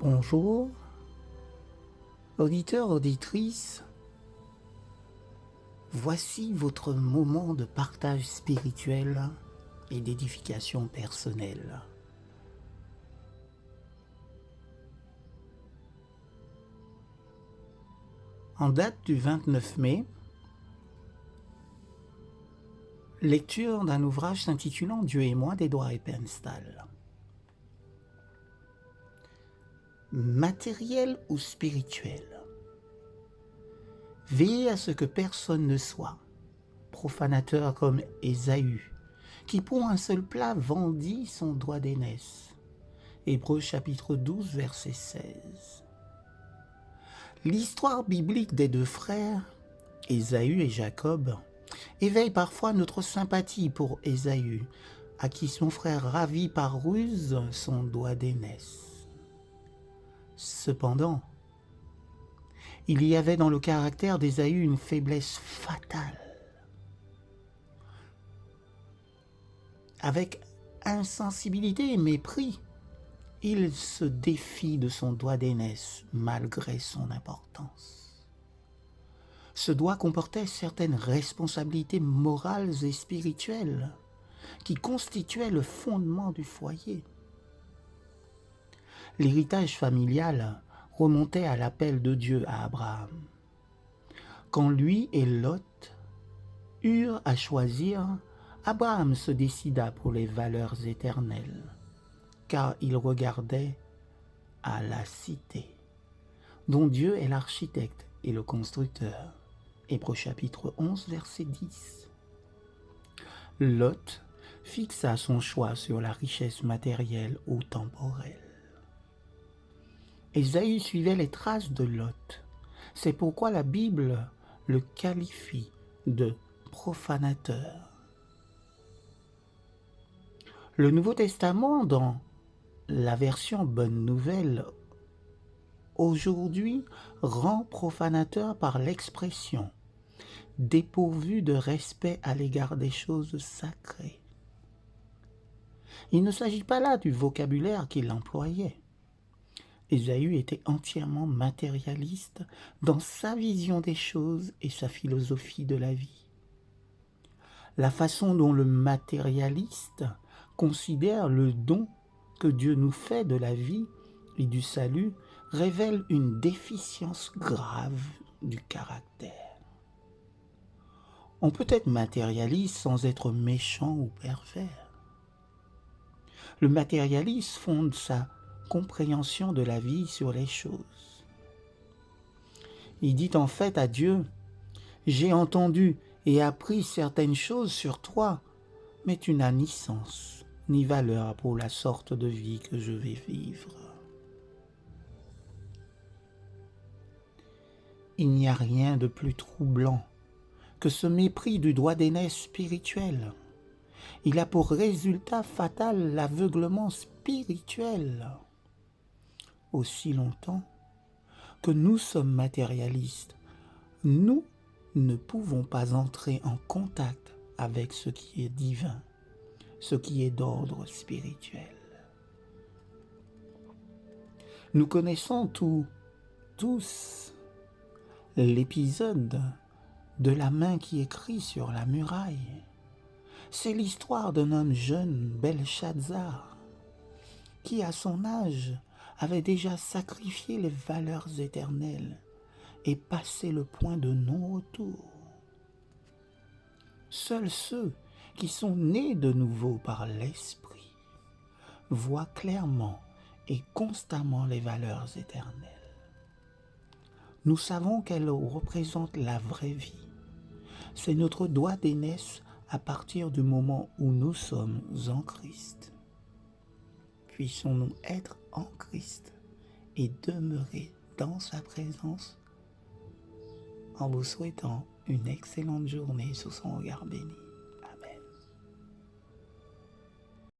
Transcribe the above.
Bonjour, auditeurs, auditrices, voici votre moment de partage spirituel et d'édification personnelle. En date du 29 mai, lecture d'un ouvrage s'intitulant Dieu et moi d'Edouard Eppenstall. Matériel ou spirituel? Veillez à ce que personne ne soit profanateur comme Ésaü, qui pour un seul plat vendit son doigt d'aînesse. Hébreux chapitre 12, verset 16. L'histoire biblique des deux frères, Ésaü et Jacob, éveille parfois notre sympathie pour Ésaü, à qui son frère ravit par ruse son doigt d'aînesse. Cependant, il y avait dans le caractère d'Ésaü une faiblesse fatale. Avec insensibilité et mépris, il se défie de son doigt d'aînesse malgré son importance. Ce doigt comportait certaines responsabilités morales et spirituelles qui constituaient le fondement du foyer. L'héritage familial remontait à l'appel de Dieu à Abraham. Quand lui et Lot eurent à choisir, Abraham se décida pour les valeurs éternelles, car il regardait à la cité, dont Dieu est l'architecte et le constructeur. Hébreux chapitre 11, verset 10. Lot fixa son choix sur la richesse matérielle ou temporelle. Ésaü suivait les traces de Lot. C'est pourquoi la Bible le qualifie de profanateur. Le Nouveau Testament, dans la version Bonne Nouvelle, aujourd'hui, rend profanateur par l'expression dépourvu de respect à l'égard des choses sacrées. Il ne s'agit pas là du vocabulaire qu'il employait. Ésaü était entièrement matérialiste dans sa vision des choses et sa philosophie de la vie. La façon dont le matérialiste considère le don que Dieu nous fait de la vie et du salut révèle une déficience grave du caractère. On peut être matérialiste sans être méchant ou pervers. Le matérialiste fonde sa compréhension de la vie sur les choses. Il dit en fait à Dieu: « J'ai entendu et appris certaines choses sur toi, mais tu n'as ni sens, ni valeur pour la sorte de vie que je vais vivre. » Il n'y a rien de plus troublant que ce mépris du doigt d'aînesse spirituel. Il a pour résultat fatal l'aveuglement spirituel. Aussi longtemps que nous sommes matérialistes, nous ne pouvons pas entrer en contact avec ce qui est divin, ce qui est d'ordre spirituel. Nous connaissons tous l'épisode de la main qui écrit sur la muraille. C'est l'histoire d'un homme jeune, Belshazzar, qui à son âge avait déjà sacrifié les valeurs éternelles et passé le point de non-retour. Seuls ceux qui sont nés de nouveau par l'Esprit voient clairement et constamment les valeurs éternelles. Nous savons qu'elles représentent la vraie vie. C'est notre doigt d'aînesse à partir du moment où nous sommes en Christ. Puissons-nous être en Christ et demeurer dans sa présence en vous souhaitant une excellente journée sous son regard béni.